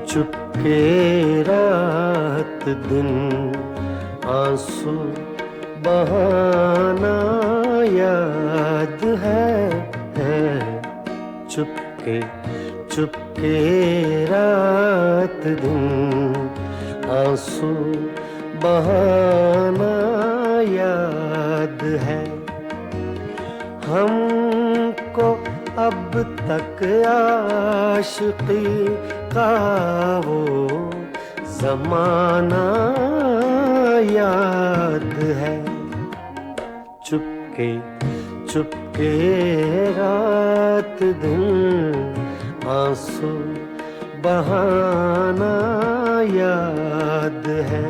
चुपके रात दिन आंसू बहाना याद है। चुपके चुपके रात दिन आंसू बहाना याद है। हमको अब तक आशिकी का वो ज़माना याद है। चुपके चुपके रात दिन आंसू बहाना याद है।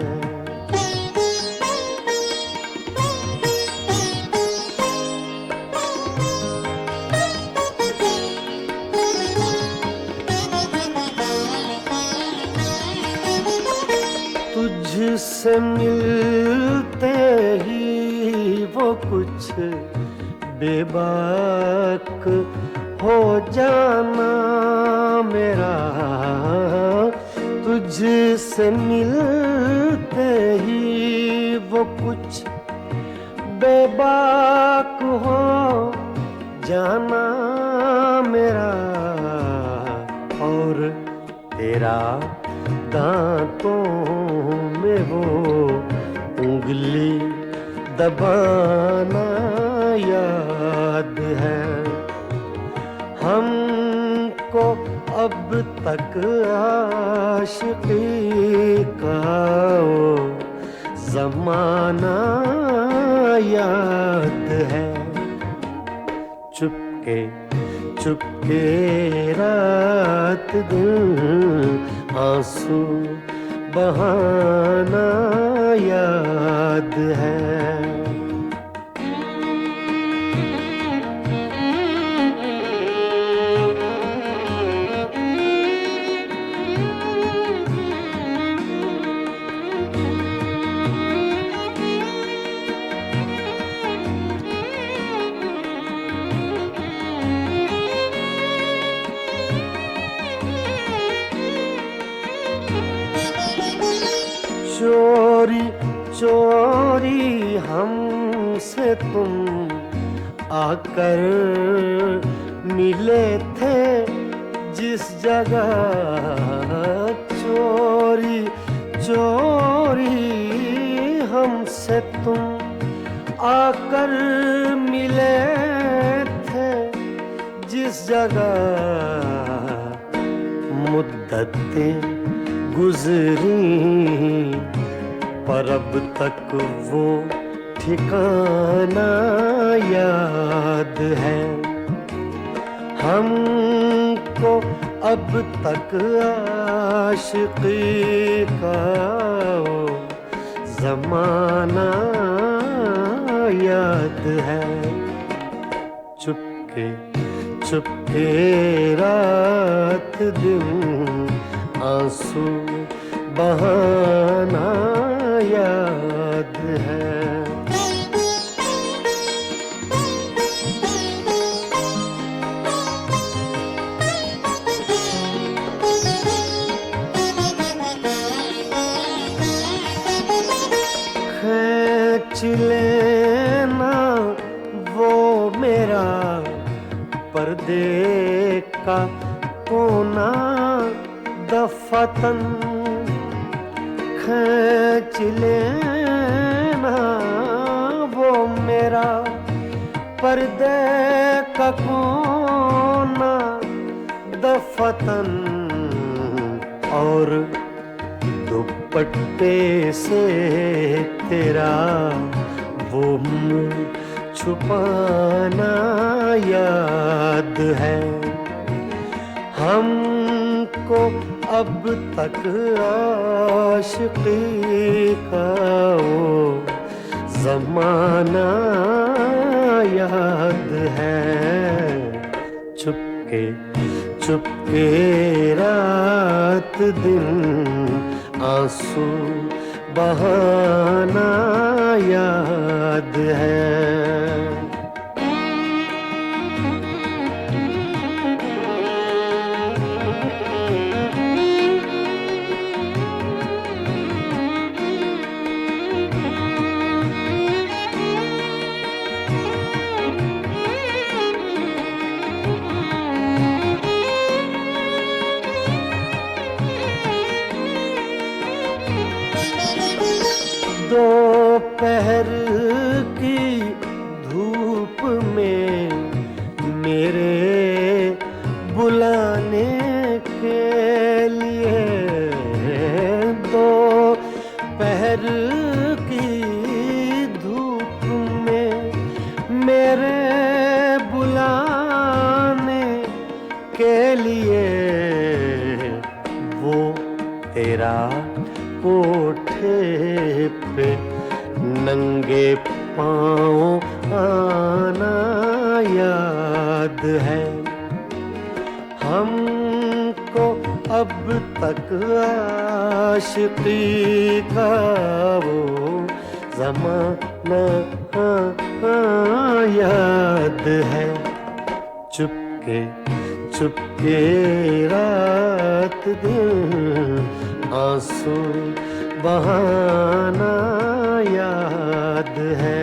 तुझसे मिलते ही वो कुछ बेबाक हो जाना मेरा। तुझसे मिलते ही वो कुछ बेबाक हो जाना मेरा। और तेरा दांतों में वो उंगली दबाना याद है। हमको अब तक आशिकी का वो ज़माना याद है। चुपके चुपके रात दिन आंसू बहाना याद है। चोरी चोरी हमसे तुम आकर मिले थे जिस जगह। चोरी चोरी हमसे तुम आकर मिले थे जिस जगह। मुद्दतें गुजरी पर अब तक वो ठिकाना याद है। हमको अब तक आशिकी का वो ज़माना याद है। चुपके चुपके रात दिन आंसू बहाना याद है। खींच लेना वो मेरा पर्दे का कोना दफतन। खींच लेना वो मेरा पर्दे का कोना दफतन। और दुपट्टे से तेरा वो मुँह छुपाना याद है। हमको अब तक आशिकी का वो ज़माना याद है। चुपके चुपके रात दिन आंसू बहाना याद है। पहर की धूप में मेरे बुलाने के लिए, दो पहर की धूप में मेरे बुलाने के लिए, वो तेरा कोठे पे नंगे पाँव आना याद है। हमको अब तक आशिकी का वो ज़माना याद है। चुपके चुपके रात दिन आंसू बहाना याद है।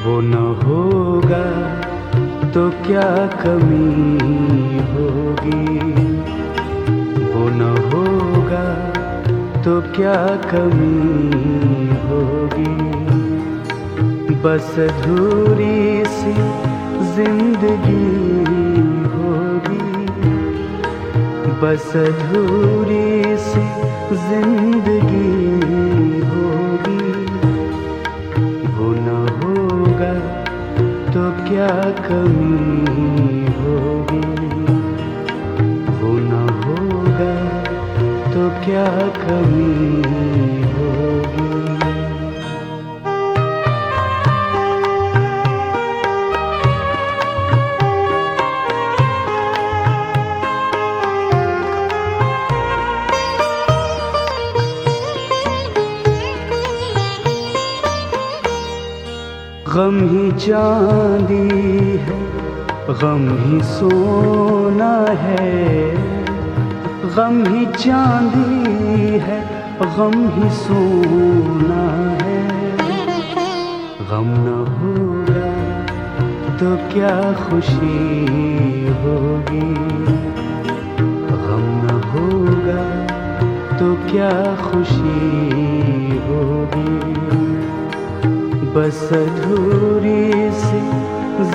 वो न होगा तो क्या कमी होगी, वो न होगा तो क्या कमी होगी। बस अधूरी सी जिंदगी होगी, बस अधूरी सी जिंदगी होगी। वो न होगा तो क्या कमी होगी, वो न होगा तो क्या कमी होगी। गम ही चांदी है, गम ही सोना है, गम ही चांदी है, गम ही सोना है। गम न होगा तो क्या खुशी होगी, गम न होगा तो क्या खुशी होगी। बस अधूरी सी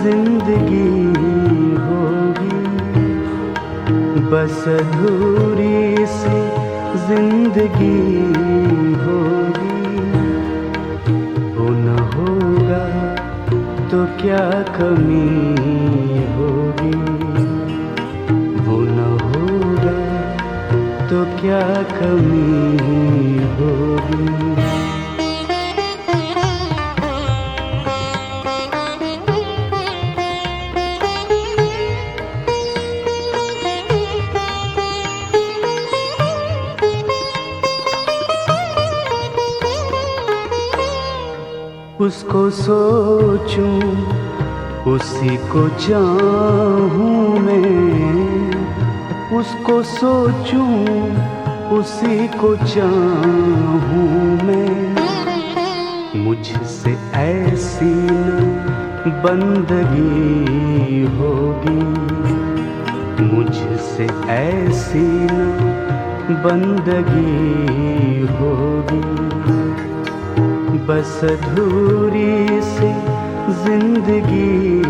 जिंदगी होगी, बस अधूरी सी जिंदगी होगी। वो न होगा तो क्या कमी होगी, वो न होगा तो क्या कमी होगी। उसको सोचूं उसी को चाहूं मैं, उसको सोचूं उसी को चाहूं मैं। मुझसे ऐसी न बंदगी होगी, मुझसे ऐसी न बंदगी होगी। बस अधूरी सी जिंदगी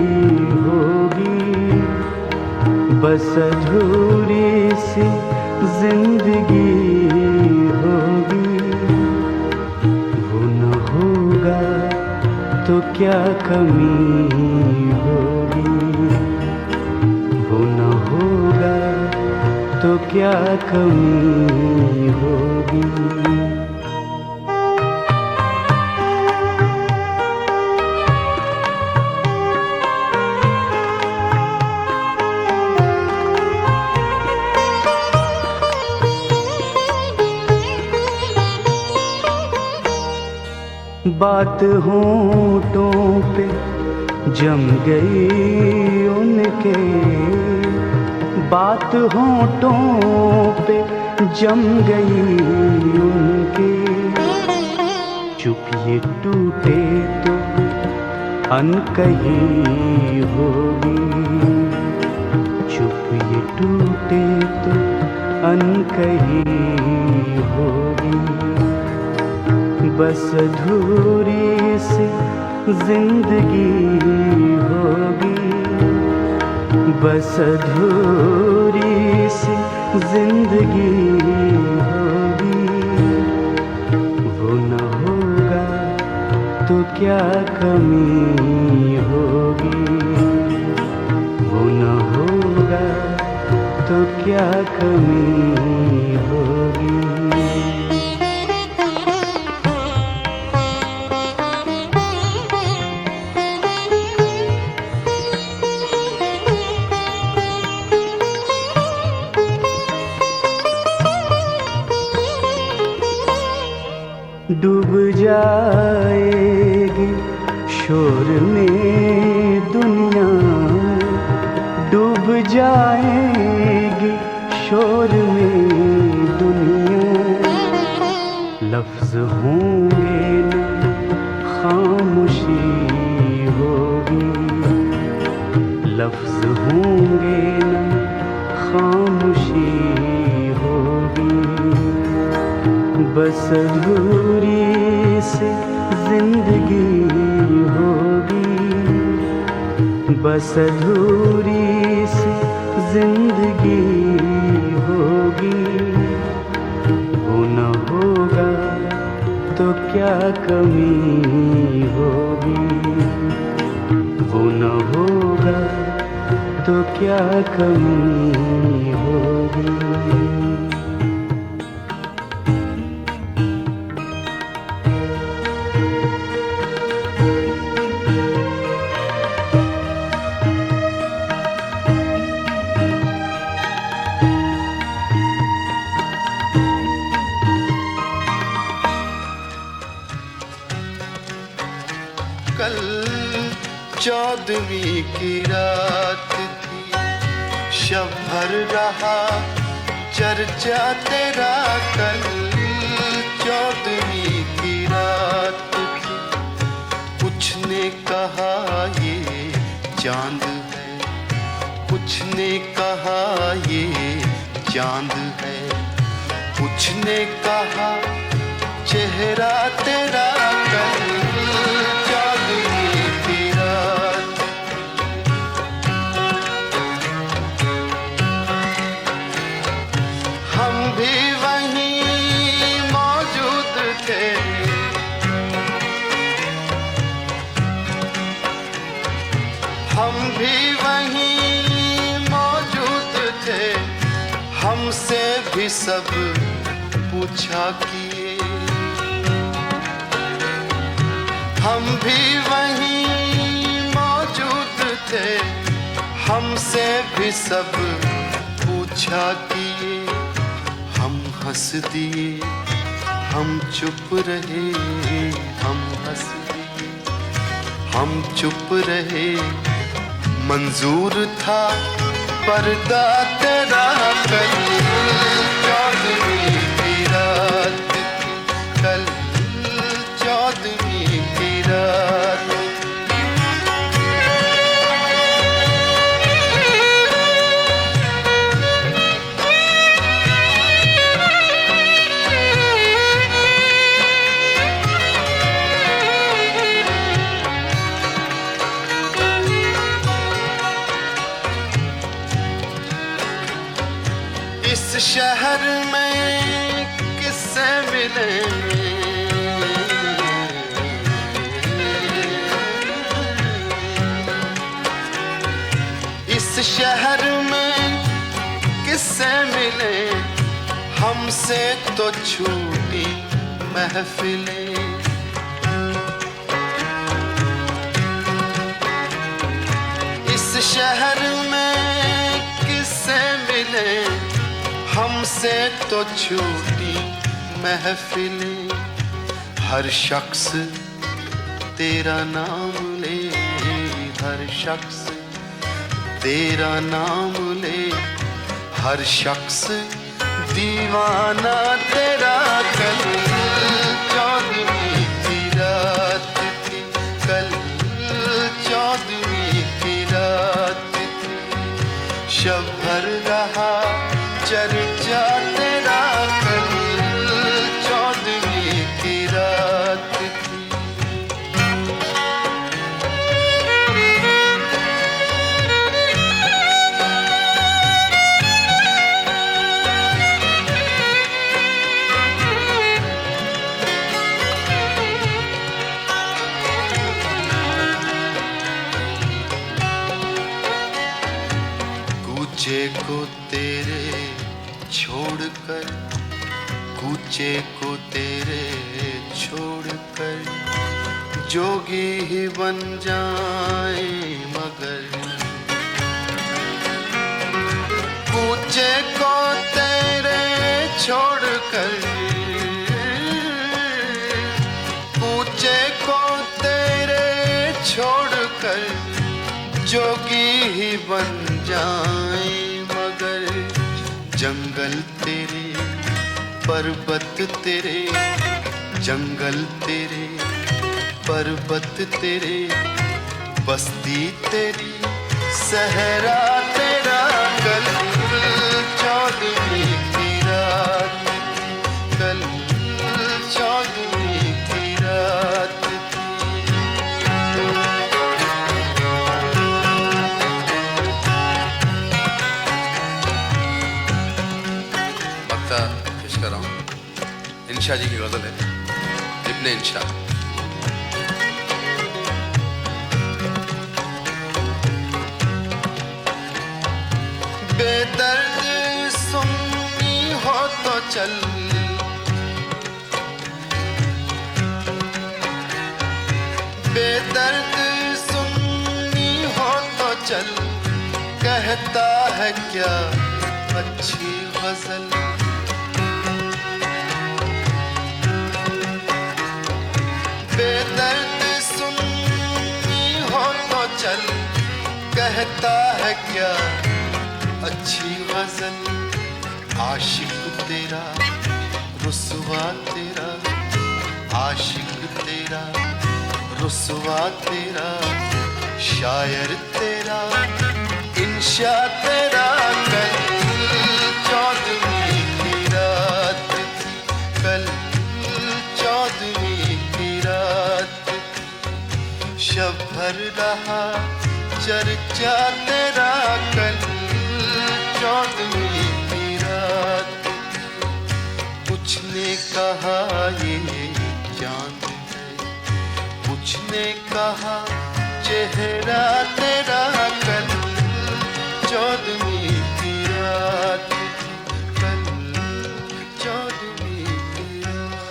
होगी, बस अधूरी सी जिंदगी होगी। वो न होगा तो क्या कमी होगी, वो न होगा तो क्या कमी होगी। बात होंठों पे जम गई उनके, बात होंठों पे जम गई उनके। चुप ये टूटे तो अनकही होगी, चुप ये टूटे तो अनकही होगी। बस अधूरी सी जिंदगी होगी, बस अधूरी सी जिंदगी होगी। वो न होगा तो क्या कमी होगी, वो न होगा तो क्या कमी होगी। डूब जाएगी शोर में दुनिया, डूब जाएगी शोर में दुनिया। लफ्ज होंगे न खामोशी होगी, लफ्ज होंगे न खामोशी होगी। बस अधूरी सी जिंदगी होगी, बस अधूरी सी जिंदगी होगी। वो न होगा तो क्या कमी होगी, वो न होगा तो क्या कमी होगी। कल 14वीं की रात थी, शब भर रहा चर्चा तेरा। कल 14वीं की रात थी, कुछ ने कहा ये चांद है, कुछ ने कहा ये चांद है, कुछ ने कहा चेहरा तेरा। कल हम भी वहीं मौजूद थे, हमसे भी सब पूछा किए। हम भी वहीं मौजूद थे, हमसे भी सब पूछा किए। हम हंस दिए, हम चुप रहे, हम हंस दिए, हम चुप रहे। मंजूर था पर्दा तेरा। कल 14वीं की रात थी, कल 14वीं की रात। इस शहर में किससे मिले, इस शहर में किससे मिले। हमसे तो छूटी महफिलें, इस शहर में किससे मिले। हमसे तो छूटी महफिलें। हर शख्स तेरा नाम ले हर शख्स, तेरा नाम ले हर शख्स दीवाना तेरा। कल चौदहवीं की रात थी, कल चौदहवीं की रात थी, शब भर रहा चर्चा तेरा। कल चौदहवीं की रात थी। कूचे को तेरे छोड़कर, कूचे को तेरे छोड़कर जोगी ही बन जाए मगर। कूचे को तेरे छोड़कर, कूचे को तेरे छोड़कर जोगी ही बन जाए मगर। जंगल तेरे पर्वत तेरे, जंगल तेरे पर्वत तेरे, बस्ती तेरी सहरा तेरा। कल चौदहवीं की रात थी, कल चौदहवीं की रात थी। पेश कर रहा हूँ, इंशा जी की गजल है, इब्ने इंशा। बेदर्द सुन्नी हो तो चल, बेदर्द सुन्नी हो तो चल, कहता है क्या अच्छी गजल। बेदर्द सुन्नी हो तो चल, कहता है क्या अच्छी गजल। आशिक तेरा रुसवा तेरा, आशिक तेरा रुसवा तेरा, शायर तेरा इंशा तेरा। कल चौदहवीं की रात थी, कल चौदहवीं की रात थी, शब भर रहा चर्चा तेरा। कल चौदहवीं की रात थी, कुछ ने कहा ये चांद है, कुछ ने कहा चेहरा तेरा। कल चौदहवीं की रात थी, कल चौदहवीं की रात।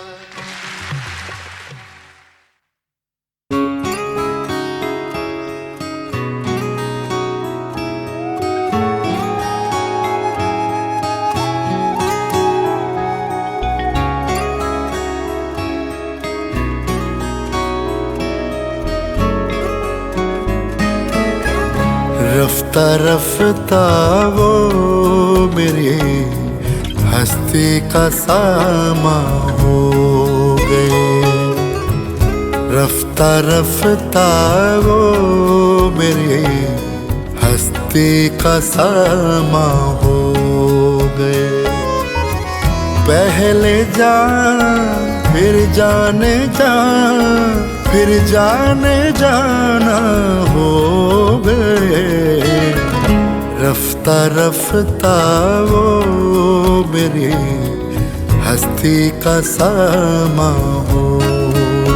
रफ्ता रफ्ता वो मेरी हस्ती का सामा हो गए। रफ्ता रफ्ता वो मेरी हस्ती का सामा हो गए। पहले जान फिर जाने जान, फिर जाने जाना हो गए। रफ्ता रफ्ता वो मेरी हस्ती का सामा हो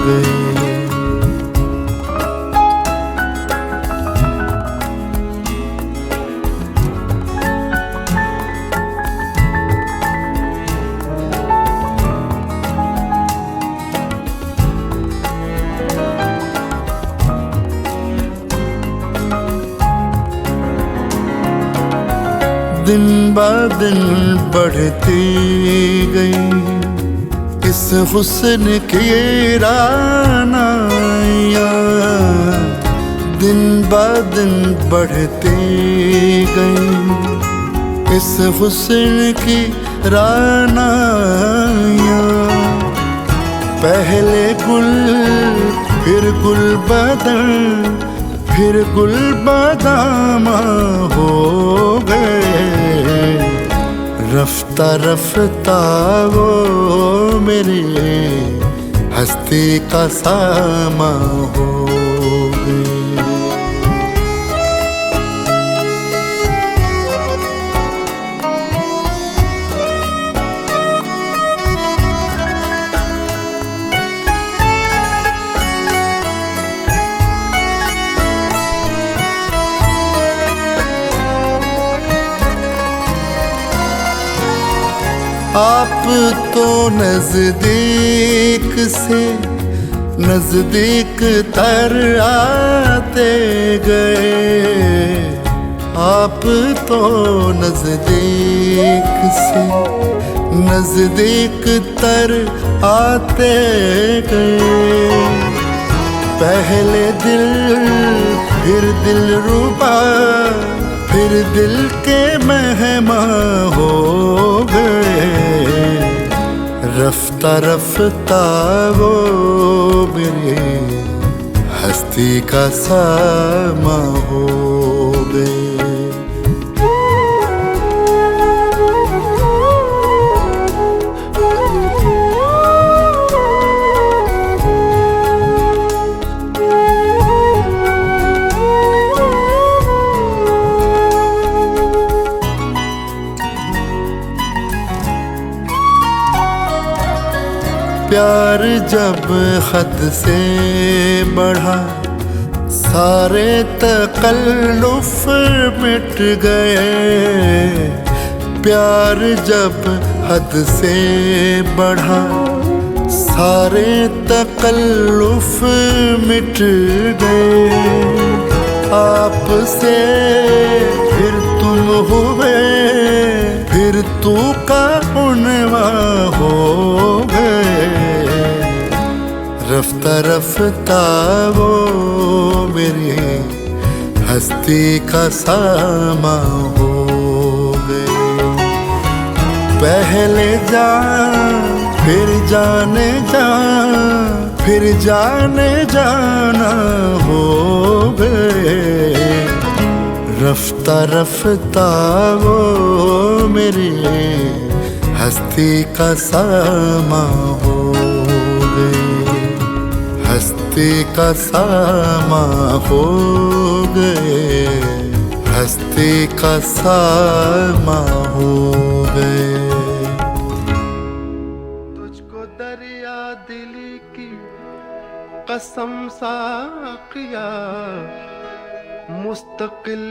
गए। दिन ब दिन बढ़ती गई इस हुस्न की रानाइयाँ। दिन बढ़ते गए इस हुस्न की रानाइयाँ। पहले गुल फिर गुल बदन फिर गुल बादामा हो गए। रफ्ता रफ्ता वो मेरे हस्ती का सामा हो गए। आप तो नजदीक से नजदीक तर आते गए। आप तो नजदीक से नजदीक तर आते गए। पहले दिल फिर दिल रुबा फिर दिल के मेहमान हो गए। रफ्ता रफ्ता वो मेरे हस्ती का सामा हो गए। प्यार जब हद से बढ़ा सारे तकल्लुफ मिट गए। प्यार जब हद से बढ़ा सारे तकल्लुफ मिट गए। आपसे फिर तुम हुए फिर तू का उनवा हो गए। रफ्ता रफ्ता वो मेरी हस्ती का सामा हो गए। पहले जान फिर जाने जान फिर जाने जाना हो गए। रफ्ता रफ्ता वो मेरी हस्ती का सामा हो गए। हस्ती का सामा हो गए। हस्ती का सामा हो गए। तुझको दरिया दिली की कसम साकिया मुस्तकिल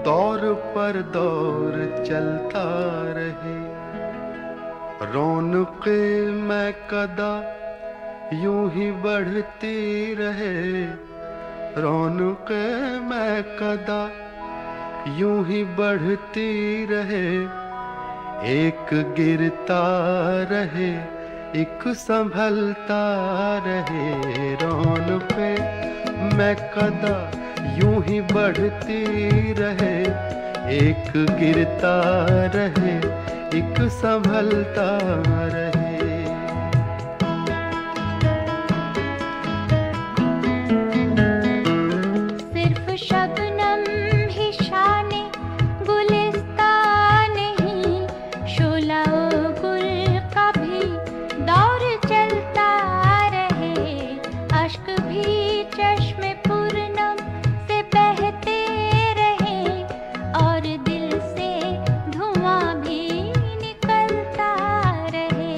दौर पर दौर चलता रहे। रौनक़े मैं कदा यूं ही बढ़ती रहे। रौनक़े मैं कदा यूं ही बढ़ती रहे। एक गिरता रहे एक संभलता रहे। रौनक़े मैं कदा यूं ही बढ़ती रहे। एक गिरता रहे एक संभलता रहे। सिर्फ शबनम ही शाने गुलिस्ता नहीं। शोला गुल का भी दौर चलता रहे। अश्क भी चश्मे पूर्णम से बहते रहे। और दिल से धुआं भी निकलता रहे।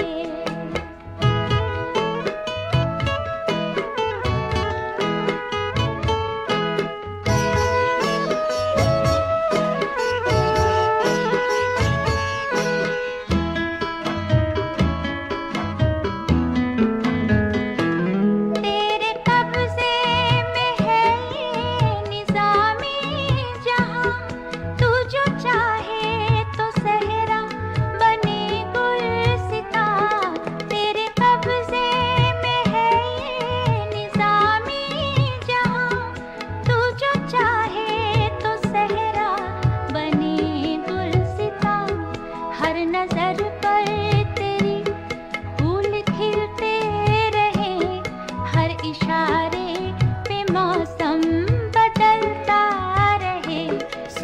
तेरे कब्ज़े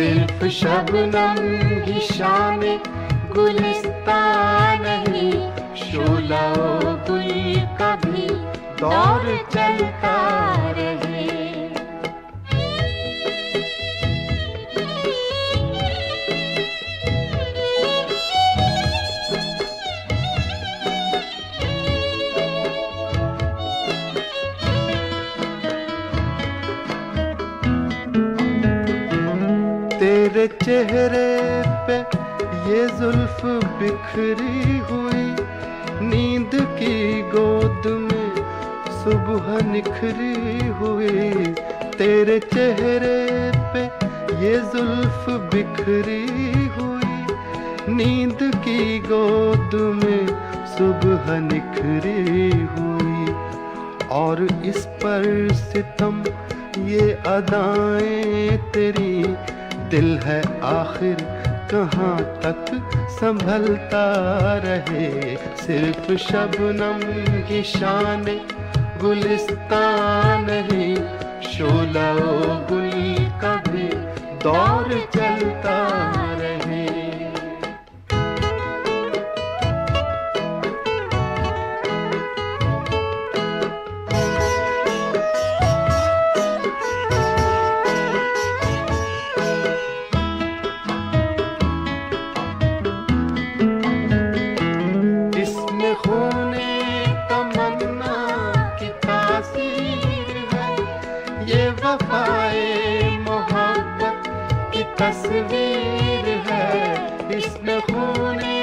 सिर्फ शबनम ही शाने गुलिस्तान नहीं, शोला ओ गुल का भी दौर चलता रहे। तेरे चेहरे पे ये जुल्फ बिखरी हुई, नींद की गोद में सुबह निखरी हुई। तेरे चेहरे पे ये जुल्फ बिखरी हुई, नींद की गोद में सुबह निखरी हुई। और इस पर सितम ये अदाएं तेरी, दिल है आखिर कहाँ तक संभलता रहे। सिर्फ शबनम की शान गुलिस्तान नहीं, शोला ओ गुल का भी दौर चलता रहे। तस्वीर है इसमें खूने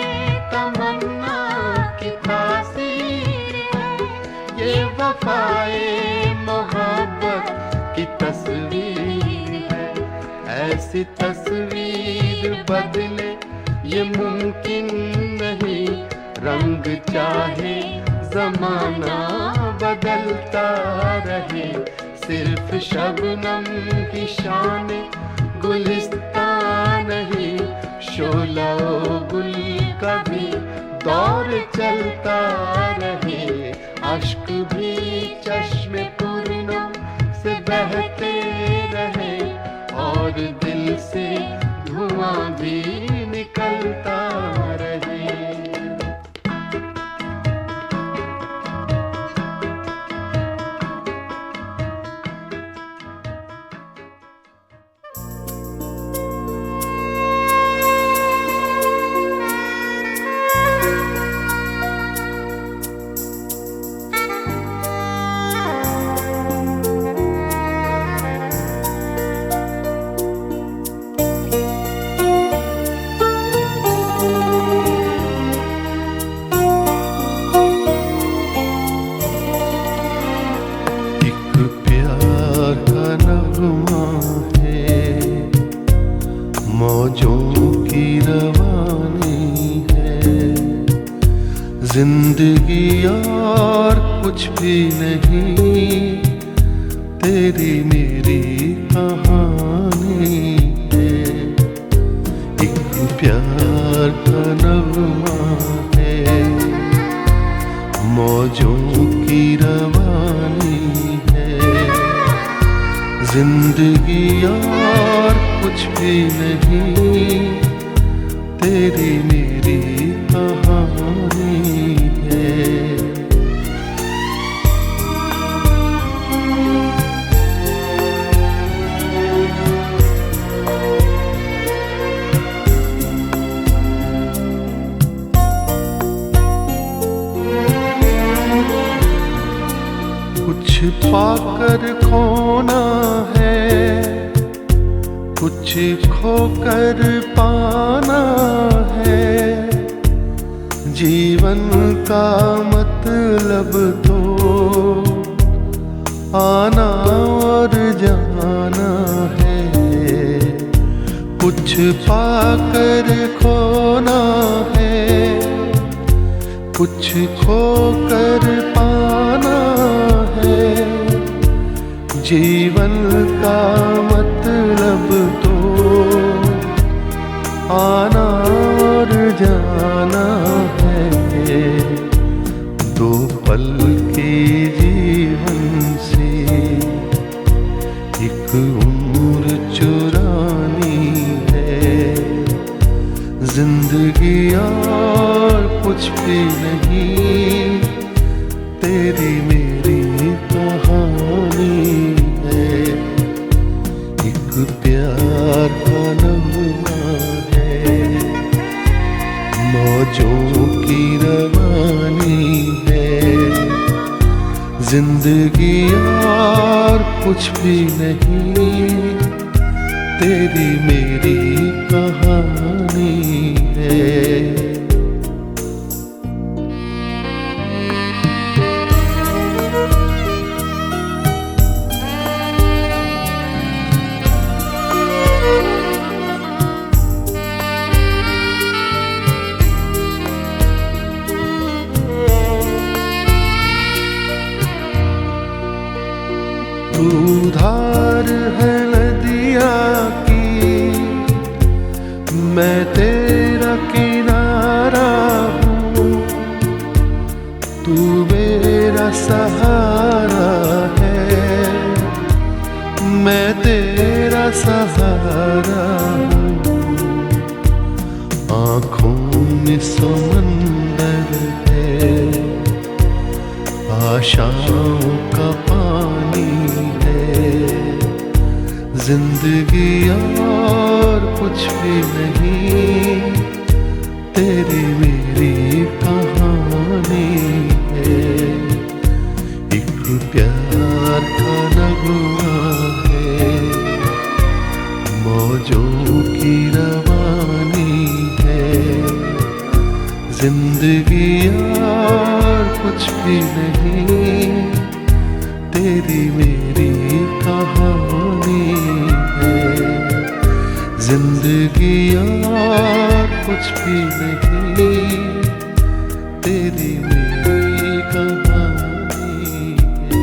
तमन्ना की तासीर है, ये वफाए मोहब्बत की तस्वीर है। ऐसी तस्वीर बदले ये मुमकिन नहीं, रंग चाहे जमाना बदलता रहे। सिर्फ शबनम की शान गुलिस्तान नहीं, शोला ओ गुल का भी दौर चलता रहे। अश्क भी चश्मे पूर्णों से बहते रहे, और दिल से धुआं भी निकलता रहे। जिंदगी और कुछ भी नहीं, तेरी मेरी कहानी है। एक प्यार का नगमा है, मौजों की रवानी है। जिंदगी और कुछ भी नहीं, तेरी मेरी कहानी है। कुछ पाकर खोना है, कुछ खोकर पाना है। जीवन का मतलब तो आना और जाना है। कुछ पाकर खोना है, कुछ खोकर पाना है। जीवन का मतलब तो आना और जाना है। दो पल के जीवन से एक उम्र चुरानी कुछ भी नहीं, तेरी मेरी कहानी है। तू धार है नदिया की, मैं तेरा किनारा हूँ, तू मेरा सहारा है, मैं तेरा सहारा हूँ। आँखों में समंदर है, आशाओं का पानी है, जिंदगी और कुछ भी नहीं, तेरी मेरी कहानी है। एक प्यार का नगमा है, मौजों की रवानी है, जिंदगी और कुछ भी नहीं, तेरी मेरी कहानी है। जिंदगी और कुछ भी नहीं, तेरी मेरी कहानी है।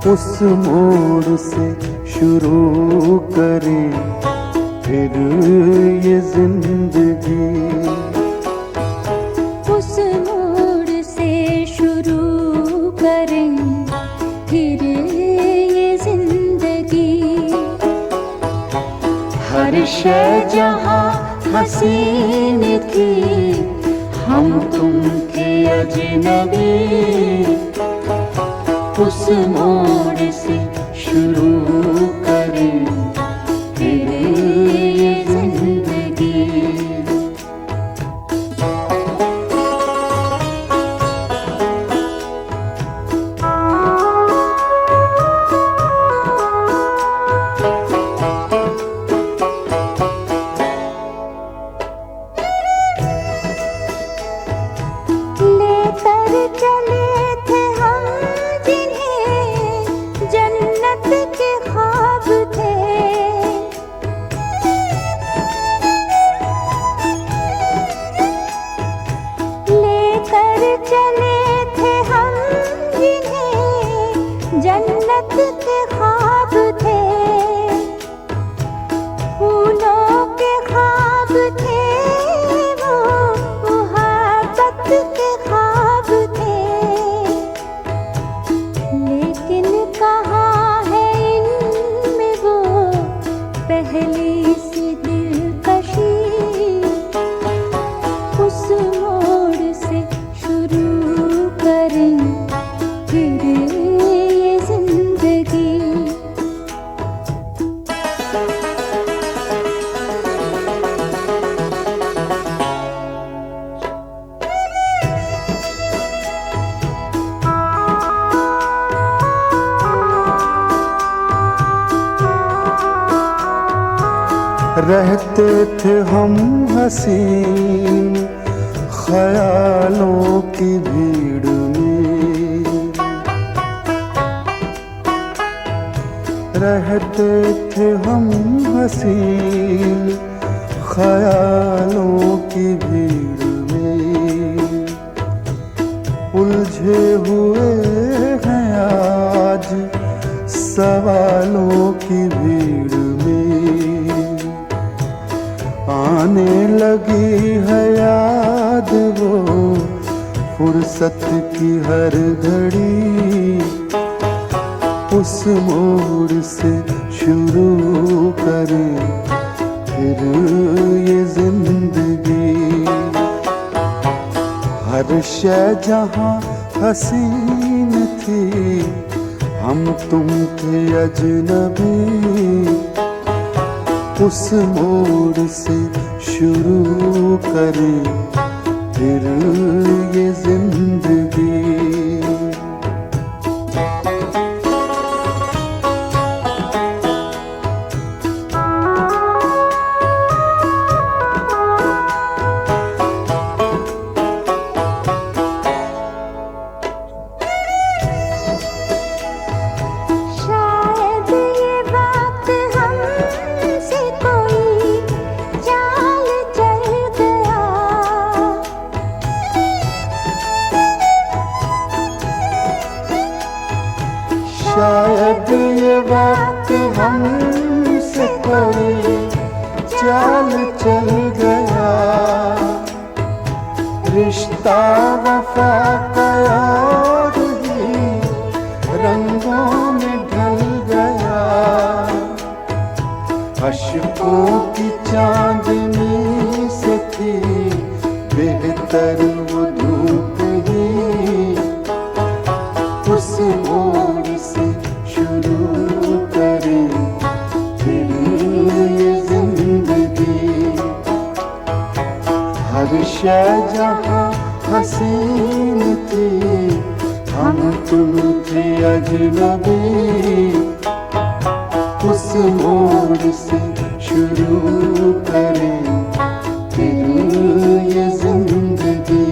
उस मोड़ से शुरू करें फिर ये जिंदगी, उस मोड़ से शुरू करें फिर ये जिंदगी। हर शय जहाँ हसीन थी, हम तुम थे अजनबी, उस मोड़ से शुरू करें फिर ये जिंदगी। लेकर चले थे हम जिन्हें जन्नत के ख्वाब थे, लेकर चले थे हम जिन्हें जन्नत के ख्वाब थे। फूलों के ख्वाब थे वो, मोहब्बत के ख्वाब थे, लेकिन कहाँ है इनमें वो पहली सी दिलकशी। उस मोड़ से शुरू करें फिर ये जिंदगी। रहते थे हम हसीन ख्यालों की भीड़ में, रहते थे हम हसीन ख्यालों की भीड़ में उलझे हुए हैं आज सवालों की भीड़ में। आने लगी है याद वो फुर्सत की हर घड़ी, उस मोड़ से शुरू करें फिर ये जिंदगी। हर शय जहाँ हसीन थी, हम तुम थे अजनबी, उस मोड़ से शुरू करें फिर ये जिंदगी। शायद ये वक्त हमसे कोई चाल चल गया, रिश्ता वफा का और ही रंगों में ढल गया। अश्कों की चांदनी से थी बेहतर वो धूप ही, उस मोड़ से शुरू करें फिर ये जिंदगी। हर शय जहाँ हसीन थी, हम तुम थे अजनबी, उस मोड़ से शुरू करें फिर ये जिंदगी।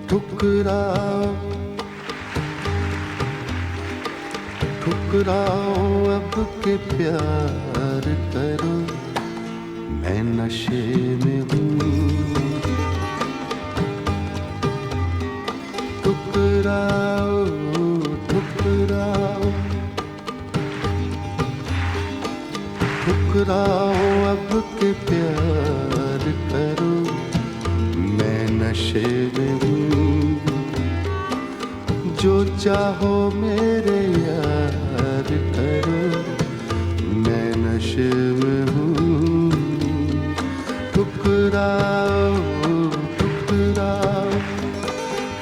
ठुकराओ ठुकराओ अब के प्यार करो, मैं नशे में हूँ। ठुकराओ ठुकराओ ठुकराओ अब के प्यार करो, मैं नशे में हूँ। जो चाहो मेरे यार करो, मैं नशे में हूँ। ठुकराओ ठुकराओ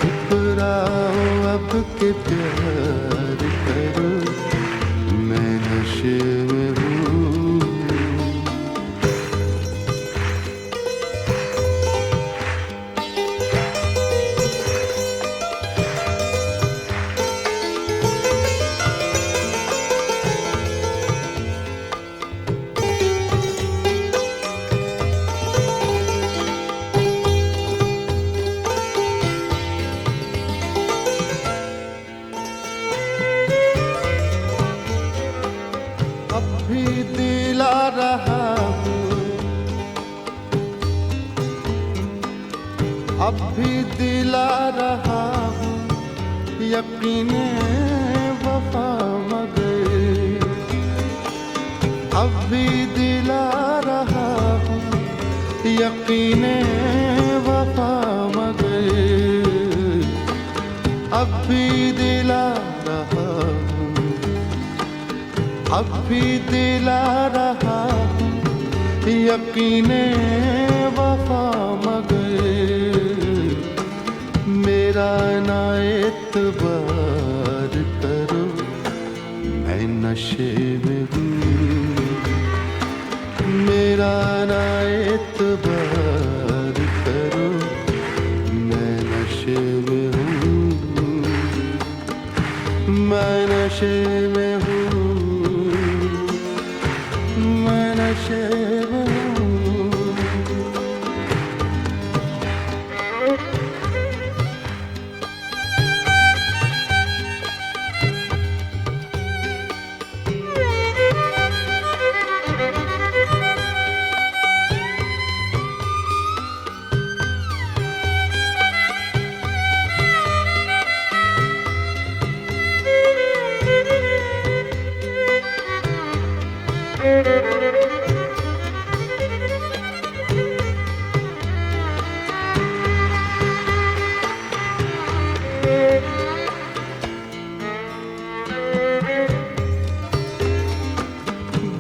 ठुकराओ अब के प्यार करो, मैं नशे में हूँ। भी दिला रहा हूँ, अब भी दिला रहा हूँ, यकीने वफा मगर। अब भी दिला रहा हूँ, यकीने वफा मगर अब भी दिला रहा हूँ, अब भी दिला रहा हूँ यकीने वफा मगर मेरा ना एतबार करो, मैं नशे में हूँ, मेरा ना एतबार करो, मैं नशे में हूँ, मैं नशे में हूँ, मैं नशे में हूँ।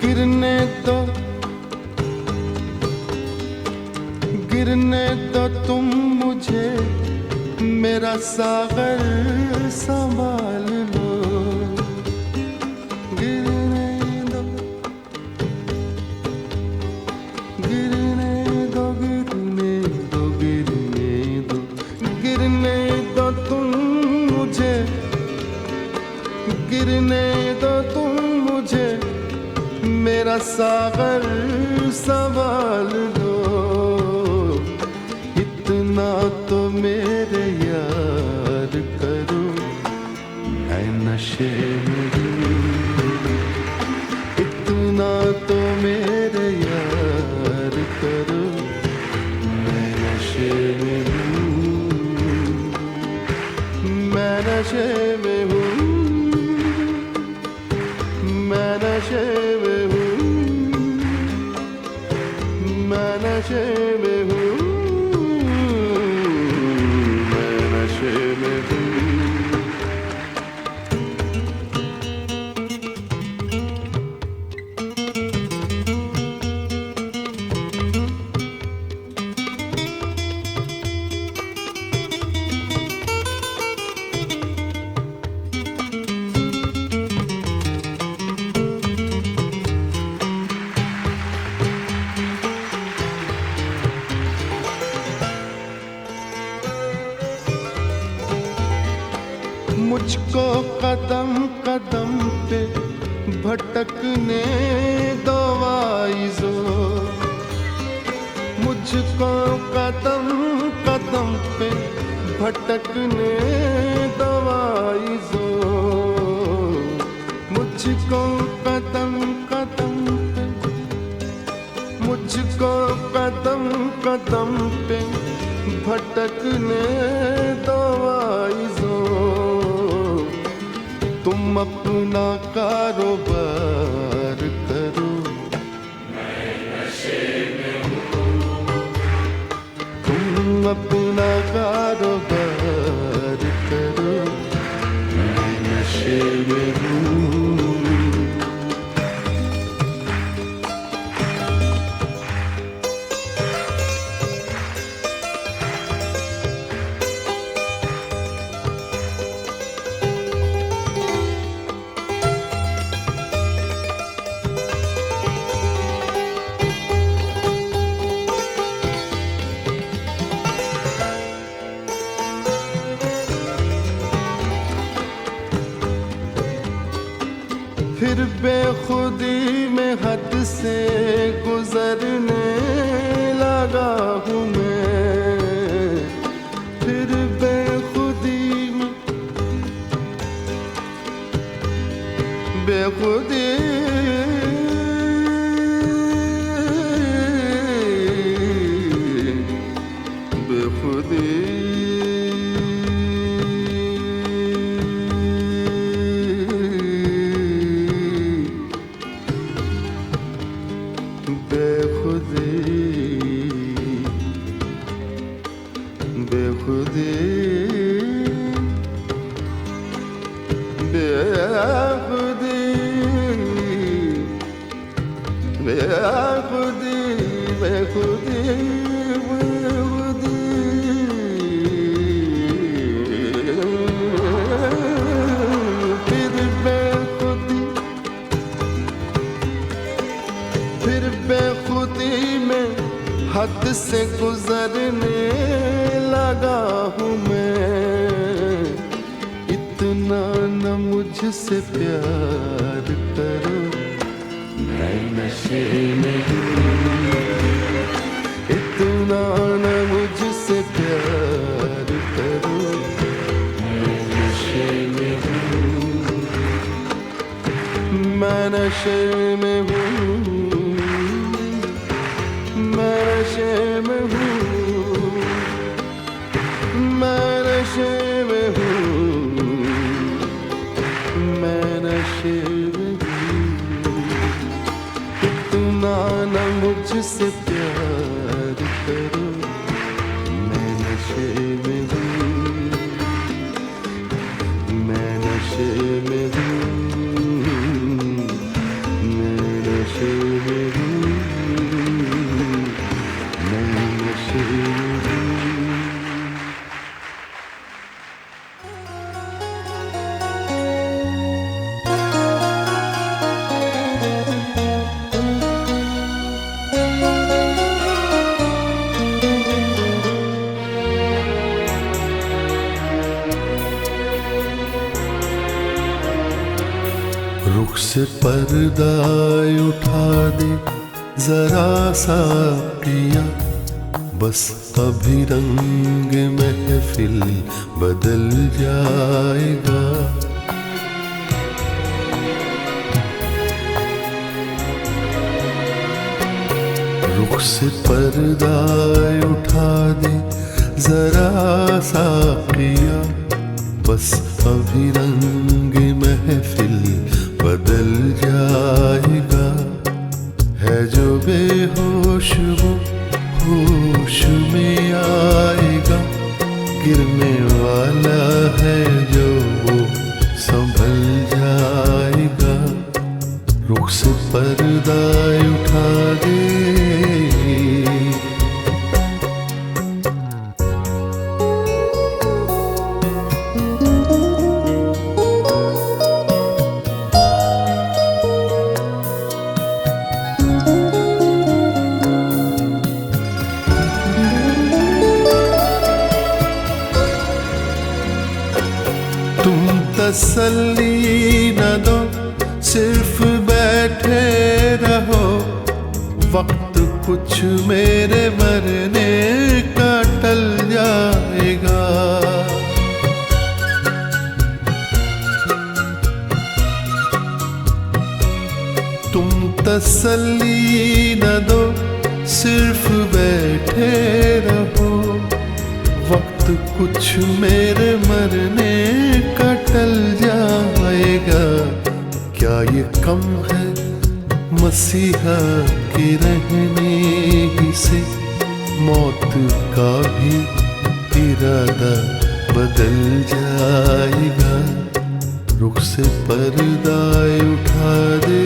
गिरने दो, गिरने दो तुम मुझे, मेरा सागर संभाल लो। गिरने दो, गिरने दो, गिरने दो, गिरने दो, गिरने दो तुम मुझे, गिरने दो तुम मुझे, मेरा सागर संभाल लो। इतना तो मेरे यार करो, मैं नशे में हूँ, इतना तो मेरे यार करो, मैं नशे में हूँ, मैं नशे में हूँ, मैं नशे में हूँ, मैं नशे में हूँ, मैं नशे में हूँ। मुझको कदम कदम पे भटकने दो आइज़ो, मुझको कदम कदम पे भटकने दो आइज़ो, मुझको कदम कदम पे, मुझको कदम कदम पे भटकने दो आइज़ो। तुम अपना कारोबार करो, मैं नशे में हूँ, तुम अपना कारोबार करो, मैं नशे में हूँ। फिर बेखुदी में हद से गुजरने लगा हूँ मैं, फिर बेखुदी में, बेखुदी बेखुदी बेखुदी बेखुदी बेखुदी बेखुदी बेखुदी फिर बेखुदी में हद से गुजरने लगा हूँ मैं। इतना न मुझसे प्यार करो, मैं नशे में हूँ। इतना न मुझसे प्यार करो, मैं नशे में हूँ। मैं नशे में हूँ, मैं नशे में हूँ, मैं नशे में हूँ, मैं नशे में हूँ। इतना न मुझसे प्यार करो, मैं नशे में हूँ, मैं नशे में हूँ, मैं नशे में हूँ, मैं नशे में हूँ। रुख से पर्दा उठा दे जरा सा पिया, बस अभी रंग महफिल बदल जाएगा। रुख से पर्दा उठा दे जरा सा पिया, बस अभी रंग महफिल बदल जाएगा। है जो बेहोश वो होश में आएगा, गिरने वाला है जो वो संभल जाएगा। रुख से पर्दा उठा दे, तुम तसल्ली न दो, सिर्फ बैठे रहो। वक्त कुछ मेरे मरने का टल जाएगा। तुम तसल्ली न दो, सिर्फ बैठे रहो। वक्त कुछ मेरे मरने का टल जाएगा। क्या ये कम है मसीहा के रहने ही से, मौत का भी इरादा बदल जाएगा। रुख से पर्दा उठा दे,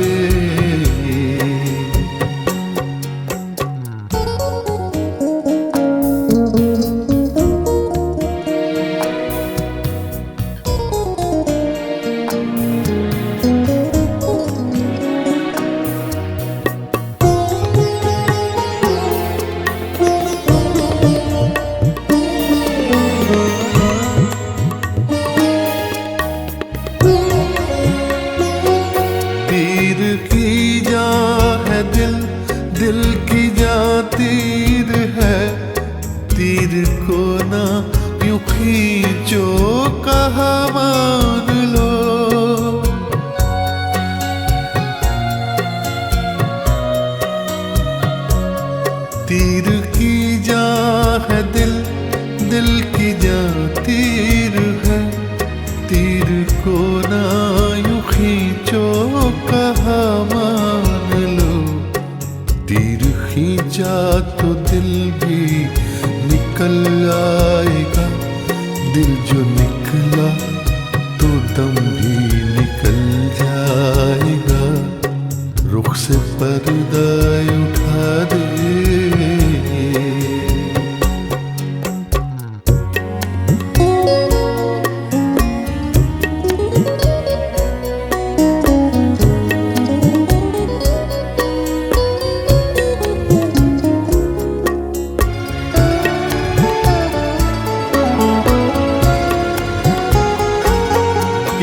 तीर की जा है दिल, दिल की जा तीर है। तीर को ना यूं खींचो कहा मान लो। तीर की जा है दिल, दिल की जा तीर है। तीर को ना यूं खींचो कहा मान लो। तीर खींचा तो दिल भी निकल आएगा। दिल जो निकला तो दम भी निकल जाएगा। रुख से पर्दा उठा दे।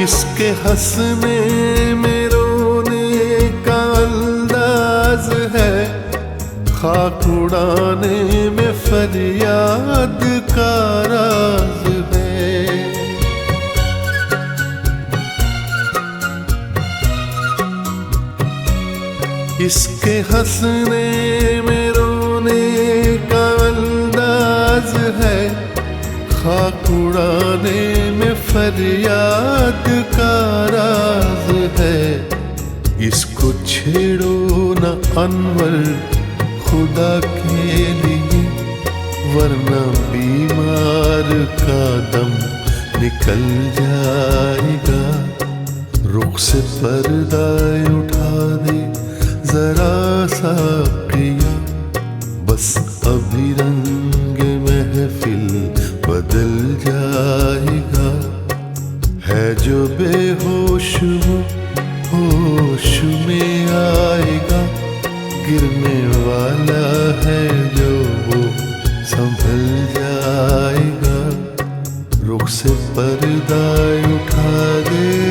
इसके हंसने में रोने का अंदाज है, खाक उड़ाने में फरियाद का राज है। इसके हंसने में रोने का अंदाज है, खाक उड़ाने में फरियाद का राज है। इसको छेड़ो न अनवर खुदा के लिए, वरना बीमार का दम निकल जाएगा। रुख से पर्दा उठा दे जरा सा किया, बस अभी रंग महफिल बदल जाएगा। है जो बेहोश वो होश में आएगा, गिरने वाला है जो वो संभल जाएगा। रुख से पर्दा उठा दे।